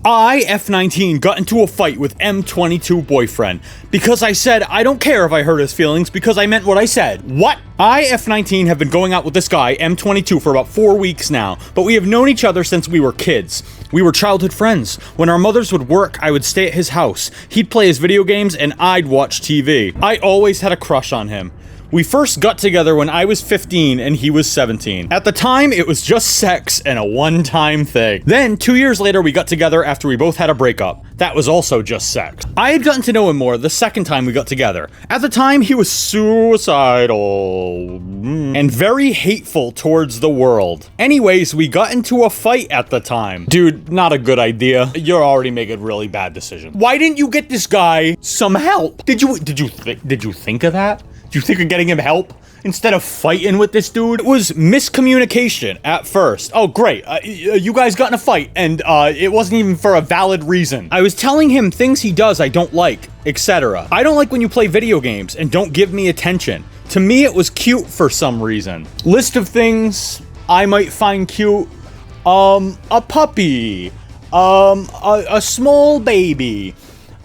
I, F19, got into a fight with M22 boyfriend because I said I don't care if I hurt his feelings because I meant what I said. What? I, F19, have been going out with this guy, M22, for about 4 weeks now, but we have known each other since we were kids. We were childhood friends. When our mothers would work, I would stay at his house. He'd play his video games and I'd watch TV. I always had a crush on him. We first got together when I was 15 and he was 17. At the time, it was just sex and a one-time thing. Then, 2 years later, we got together after we both had a breakup. That was also just sex. I had gotten to know him more the second time we got together. At the time, he was suicidal and very hateful towards the world. Anyways, we got into a fight at the time. Dude, not a good idea. You're already making a really bad decision. Why didn't you get this guy some help? Did you think of that? Do you think of getting him help instead of fighting with this dude? It was miscommunication at first. Oh, great. You guys got in a fight, and it wasn't even for a valid reason. I was telling him things he does I don't like, etc. I don't like when you play video games and don't give me attention. To me, it was cute for some reason. List of things I might find cute. A puppy. A small baby.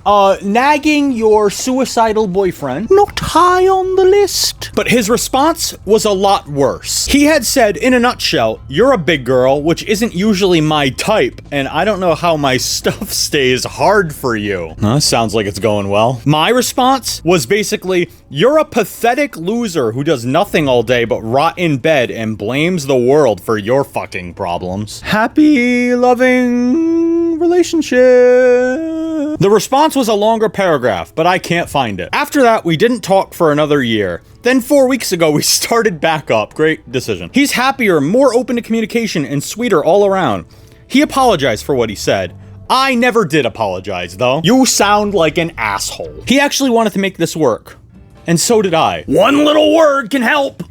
Nagging your suicidal boyfriend. Not high on the list. But his response was a lot worse. He had said, in a nutshell, you're a big girl, which isn't usually my type, and I don't know how my stuff stays hard for you. Sounds like it's going well. My response was basically, you're a pathetic loser who does nothing all day but rot in bed and blames the world for your fucking problems. Happy, loving relationship. The response was a longer paragraph, but I can't find it. After that, we didn't talk for another year. Then 4 weeks ago, we started back up. Great decision. He's happier, more open to communication, and sweeter all around. He apologized for what he said. I never did apologize, though. You sound like an asshole. He actually wanted to make this work. And so did I. One little word can help.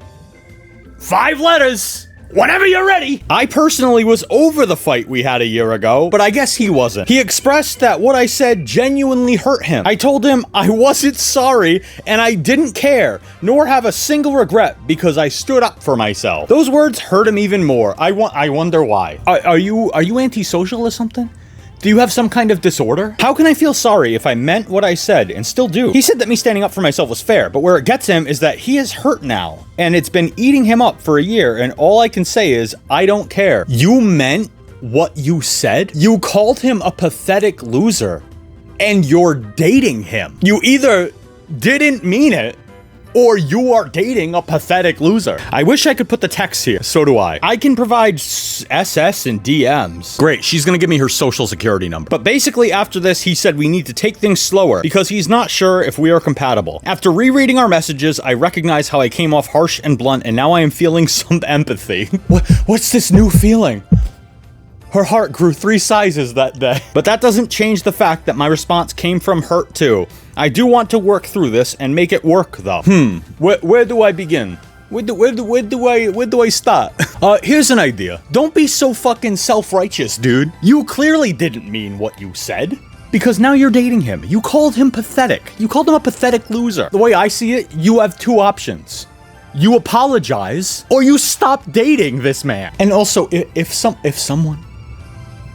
5 letters. Whenever you're ready! I personally was over the fight we had a year ago, but I guess he wasn't. He expressed that what I said genuinely hurt him. I told him I wasn't sorry, and I didn't care, nor have a single regret because I stood up for myself. Those words hurt him even more. I wonder why. Are you antisocial or something? Do you have some kind of disorder? How can I feel sorry if I meant what I said and still do? He said that me standing up for myself was fair, but where it gets him is that he is hurt now, and it's been eating him up for a year, and all I can say is, I don't care. You meant what you said? You called him a pathetic loser, and you're dating him. You either didn't mean it, or you are dating a pathetic loser. I wish I could put the text here. So do I. I can provide SS and DMs. Great, she's gonna give me her social security number. But basically after this, he said we need to take things slower because he's not sure if we are compatible. After rereading our messages, I recognize how I came off harsh and blunt, and now I am feeling some empathy. What's this new feeling? Her heart grew 3 sizes that day. But that doesn't change the fact that my response came from hurt too. I do want to work through this and make it work though. Where do I begin? Where do I start? Here's an idea. Don't be so fucking self-righteous, dude. You clearly didn't mean what you said. Because now you're dating him. You called him pathetic. You called him a pathetic loser. The way I see it, you have 2 options. You apologize, or you stop dating this man. And also, if someone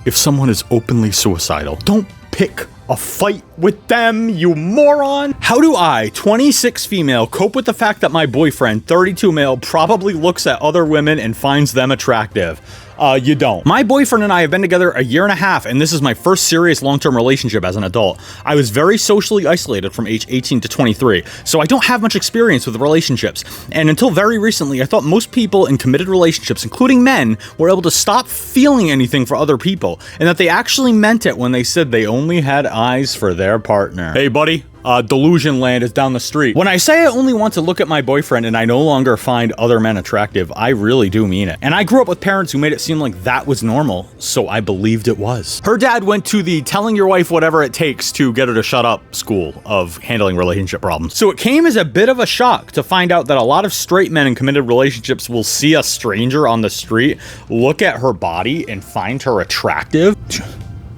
is openly suicidal, don't pick a fight with them, you moron! How do I, 26 female, cope with the fact that my boyfriend, 32 male, probably looks at other women and finds them attractive? You don't. My boyfriend and I have been together a year and a half, and this is my first serious long-term relationship as an adult. I was very socially isolated from age 18 to 23, so I don't have much experience with relationships. And until very recently, I thought most people in committed relationships, including men, were able to stop feeling anything for other people, and that they actually meant it when they said they only had eyes for their partner. Hey, buddy. Delusion land is down the street. When I say I only want to look at my boyfriend and I no longer find other men attractive, I really do mean it. And I grew up with parents who made it seem like that was normal, so I believed it was. Her dad went to the telling your wife whatever it takes to get her to shut up school of handling relationship problems. So it came as a bit of a shock to find out that a lot of straight men in committed relationships will see a stranger on the street, look at her body, and find her attractive.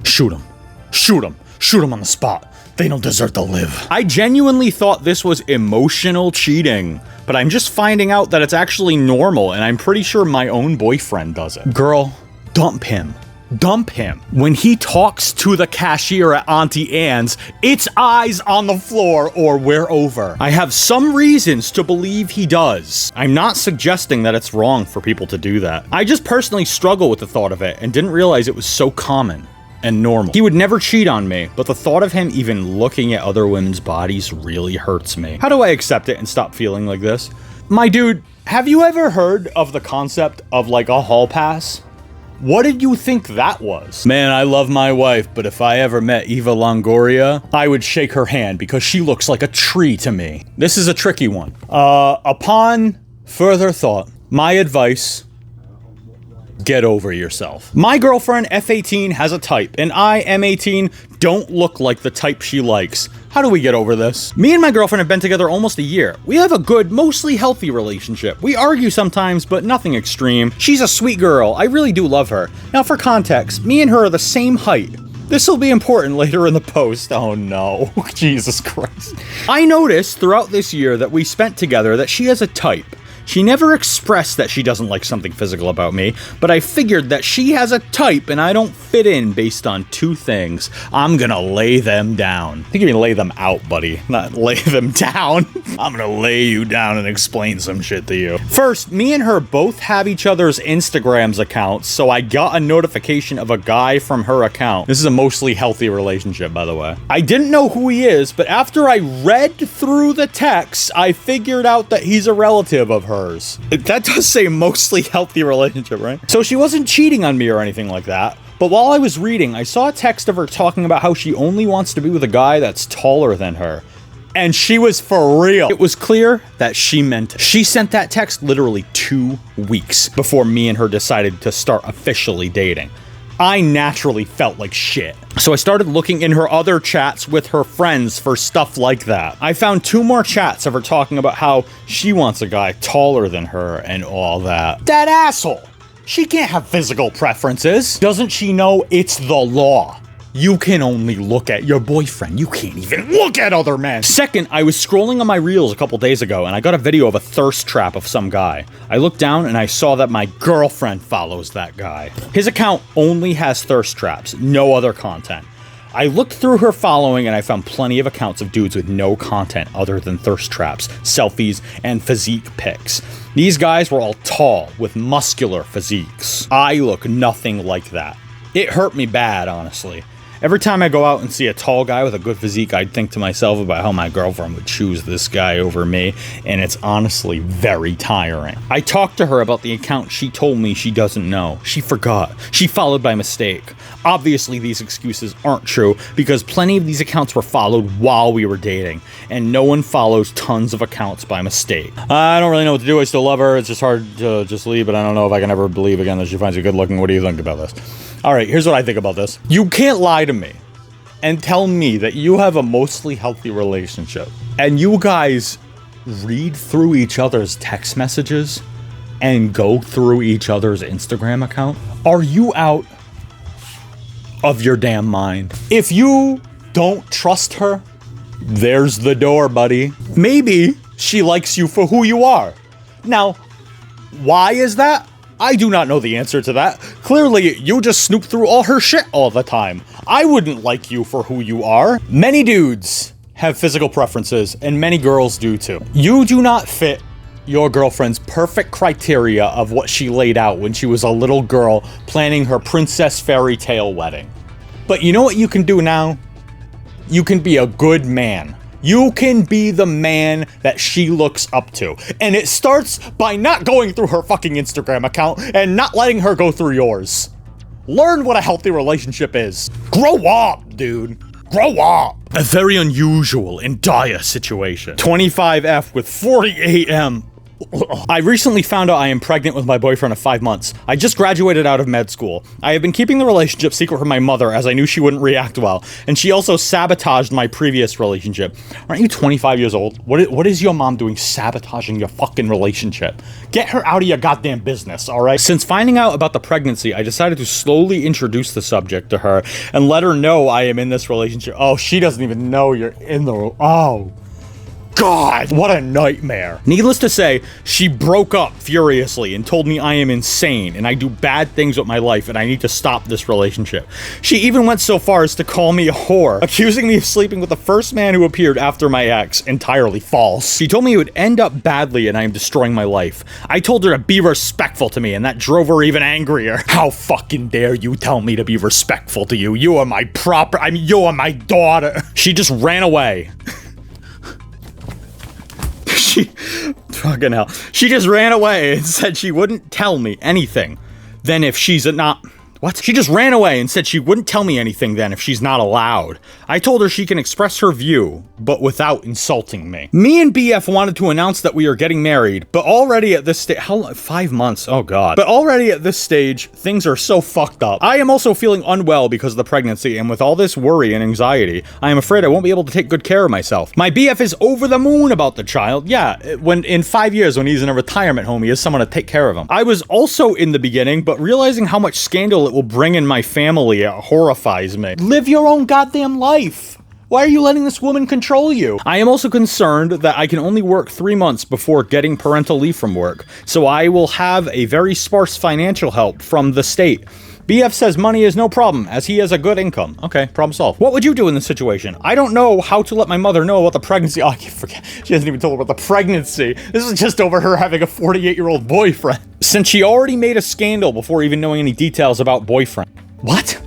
Shoot him. Shoot him. Shoot him on the spot. They don't deserve to live. I genuinely thought this was emotional cheating, but I'm just finding out that it's actually normal, and I'm pretty sure my own boyfriend does it. Girl, dump him. dump him. When he talks to the cashier at Auntie Anne's, it's eyes on the floor or we're over. I have some reasons to believe he does. I'm not suggesting that it's wrong for people to do that. I just personally struggle with the thought of it and didn't realize it was so common and normal. He would never cheat on me, but the thought of him even looking at other women's bodies really hurts me. How do I accept it and stop feeling like this? My dude, have you ever heard of the concept of like a hall pass? What did you think that was? Man, I love my wife, but if I ever met Eva Longoria, I would shake her hand because she looks like a tree to me. This is a tricky one. Upon further thought, my advice: get over yourself. My girlfriend, F18, has a type, and I, M18, don't look like the type she likes. How do we get over this? Me and my girlfriend have been together almost a year. We have a good, mostly healthy relationship. We argue sometimes, but nothing extreme. She's a sweet girl. I really do love her. Now, for context, me and her are the same height. This will be important later in the post. Oh no, Jesus Christ. I noticed throughout this year that we spent together that she has a type. She never expressed that she doesn't like something physical about me, but I figured that she has a type and I don't fit in based on two things. I'm gonna lay them down. I think you mean lay them out, buddy, not lay them down. I'm gonna lay you down and explain some shit to you. First, me and her both have each other's Instagram's accounts, so I got a notification of a guy from her account. This is a mostly healthy relationship, by the way. I didn't know who he is, but after I read through the text, I figured out that he's a relative of hers. That does say mostly healthy relationship, right? So she wasn't cheating on me or anything like that. But while I was reading, I saw a text of her talking about how she only wants to be with a guy that's taller than her. And she was for real. It was clear that she meant it. She sent that text literally 2 weeks before me and her decided to start officially dating. I naturally felt like shit. So I started looking in her other chats with her friends for stuff like that. I found 2 more chats of her talking about how she wants a guy taller than her and all that. That asshole! She can't have physical preferences. Doesn't she know it's the law? You can only look at your boyfriend. You can't even look at other men. Second, I was scrolling on my reels a couple days ago and I got a video of a thirst trap of some guy. I looked down and I saw that my girlfriend follows that guy. His account only has thirst traps, no other content. I looked through her following and I found plenty of accounts of dudes with no content other than thirst traps, selfies, and physique pics. These guys were all tall with muscular physiques. I look nothing like that. It hurt me bad, honestly. Every time I go out and see a tall guy with a good physique, I'd think to myself about how my girlfriend would choose this guy over me, and it's honestly very tiring. I talked to her about the account she told me she doesn't know. She forgot. She followed by mistake. Obviously, these excuses aren't true, because plenty of these accounts were followed while we were dating, and no one follows tons of accounts by mistake. I don't really know what to do. I still love her. It's just hard to just leave, but I don't know if I can ever believe again that she finds you good looking. What do you think about this? All right, here's what I think about this. You can't lie to me and tell me that you have a mostly healthy relationship and you guys read through each other's text messages and go through each other's Instagram account. Are you out of your damn mind? If you don't trust her, there's the door, buddy. Maybe she likes you for who you are. Now, why is that? I do not know the answer to that. Clearly, you just snoop through all her shit all the time. I wouldn't like you for who you are. Many dudes have physical preferences, and many girls do too. You do not fit your girlfriend's perfect criteria of what she laid out when she was a little girl planning her princess fairy tale wedding. But you know what you can do now? You can be a good man. You can be the man that she looks up to. And it starts by not going through her fucking Instagram account and not letting her go through yours. Learn what a healthy relationship is. Grow up, dude. Grow up. A very unusual and dire situation. 25F with 40AM. I recently found out I am pregnant with my boyfriend of 5 months. I just graduated out of med school. I have been keeping the relationship secret from my mother as I knew she wouldn't react well, and she also sabotaged my previous relationship. Aren't you 25 years old? What is your mom doing sabotaging your fucking relationship? Get her out of your goddamn business, alright? Since finding out about the pregnancy, I decided to slowly introduce the subject to her and let her know I am in this relationship. Oh, she doesn't even know you're in the... Oh. God, what a nightmare. Needless to say, she broke up furiously and told me I am insane and I do bad things with my life and I need to stop this relationship. She even went so far as to call me a whore, accusing me of sleeping with the first man who appeared after my ex. Entirely false. She told me it would end up badly and I am destroying my life. I told her to be respectful to me and that drove her even angrier. How fucking dare you tell me to be respectful to you? You are my you are my daughter. She just ran away. Fucking hell. She just ran away and said she wouldn't tell me anything. Then if she's not... What? She just ran away and said she wouldn't tell me anything then if she's not allowed. I told her she can express her view, but without insulting me. Me and BF wanted to announce that we are getting married, but already at this stage, how long? 5 months, oh god. But already at this stage, things are so fucked up. I am also feeling unwell because of the pregnancy, and with all this worry and anxiety, I am afraid I won't be able to take good care of myself. My BF is over the moon about the child. Yeah, when in 5 years when he's in a retirement home, he has someone to take care of him. I was also in the beginning, but realizing how much scandal it will bring in my family, it horrifies me. Live your own goddamn life. Why are you letting this woman control you? I am also concerned that I can only work 3 months before getting parental leave from work, so I will have a very sparse financial help from the state. BF says money is no problem, as he has a good income. Okay, problem solved. What would you do in this situation? I don't know how to let my mother know about the pregnancy. Oh, I forget. She hasn't even told her about the pregnancy. This is just over her having a 48-year-old boyfriend. Since she already made a scandal before even knowing any details about boyfriend. What?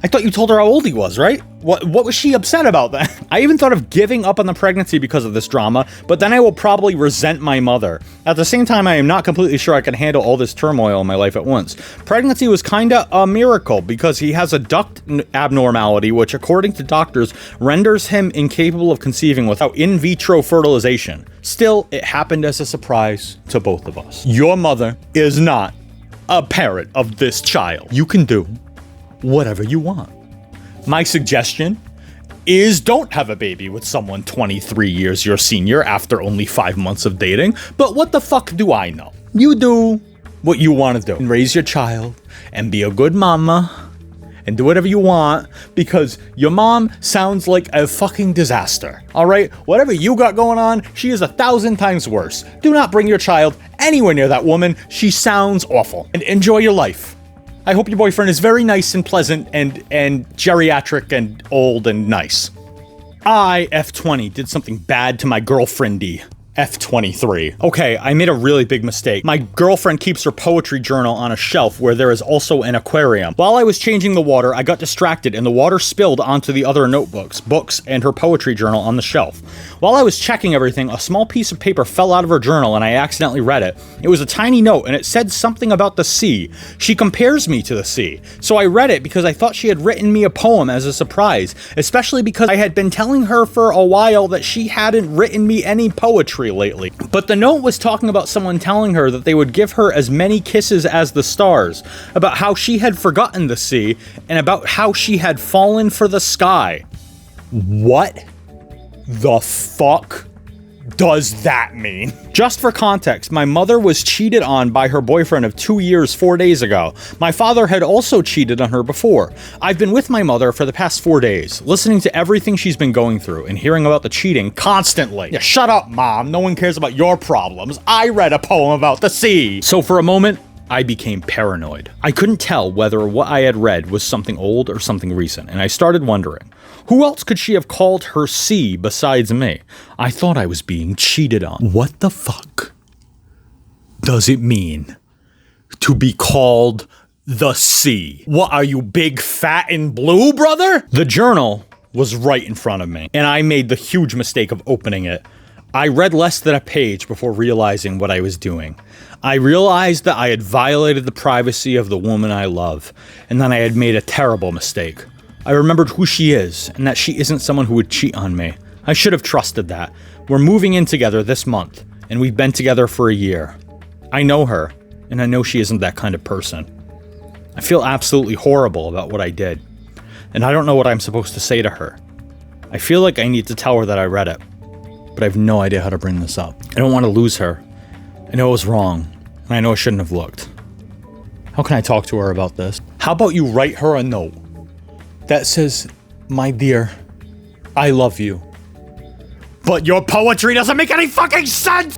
I thought you told her how old he was, right? What was she upset about then? I even thought of giving up on the pregnancy because of this drama, but then I will probably resent my mother. At the same time, I am not completely sure I can handle all this turmoil in my life at once. Pregnancy was kinda a miracle because he has a duct abnormality, which according to doctors, renders him incapable of conceiving without in vitro fertilization. Still, it happened as a surprise to both of us. Your mother is not a parent of this child. You can do whatever you want. My suggestion is don't have a baby with someone 23 years your senior after only 5 months of dating, but what the fuck do I know? You do what you want to do and raise your child and be a good mama and do whatever you want because your mom sounds like a fucking disaster, all right? Whatever you got going on, she is 1,000 times worse. Do not bring your child anywhere near that woman. She sounds awful. And enjoy your life. I hope your boyfriend is very nice and pleasant and geriatric and old and nice. I, F20, did something bad to my girlfriendy, F23. Okay, I made a really big mistake. My girlfriend keeps her poetry journal on a shelf where there is also an aquarium. While I was changing the water, I got distracted and the water spilled onto the other notebooks, books, and her poetry journal on the shelf. While I was checking everything, a small piece of paper fell out of her journal and I accidentally read it. It was a tiny note and it said something about the sea. She compares me to the sea. So I read it because I thought she had written me a poem as a surprise, especially because I had been telling her for a while that she hadn't written me any poetry lately. But the note was talking about someone telling her that they would give her as many kisses as the stars, about how she had forgotten the sea, and about how she had fallen for the sky. What the fuck does that mean? Just for context, my mother was cheated on by her boyfriend of 2 years 4 days ago. My father had also cheated on her before. I've been with my mother for the past 4 days, listening to everything she's been going through and hearing about the cheating constantly. Yeah, shut up, Mom. No one cares about your problems. I read a poem about the sea. So for a moment, I became paranoid. I couldn't tell whether what I had read was something old or something recent, and I started wondering, who else could she have called her sea besides me? I thought I was being cheated on. What the fuck does it mean to be called the sea? What are you, big, fat, and blue, brother? The journal was right in front of me, and I made the huge mistake of opening it. I read less than a page before realizing what I was doing. I realized that I had violated the privacy of the woman I love, and that I had made a terrible mistake. I remembered who she is, and that she isn't someone who would cheat on me. I should have trusted that. We're moving in together this month, and we've been together for a year. I know her, and I know she isn't that kind of person. I feel absolutely horrible about what I did, and I don't know what I'm supposed to say to her. I feel like I need to tell her that I read it, but I have no idea how to bring this up. I don't want to lose her. I know it was wrong, and I know I shouldn't have looked. How can I talk to her about this? How about you write her a note that says, "My dear, I love you, But your poetry doesn't make any fucking sense!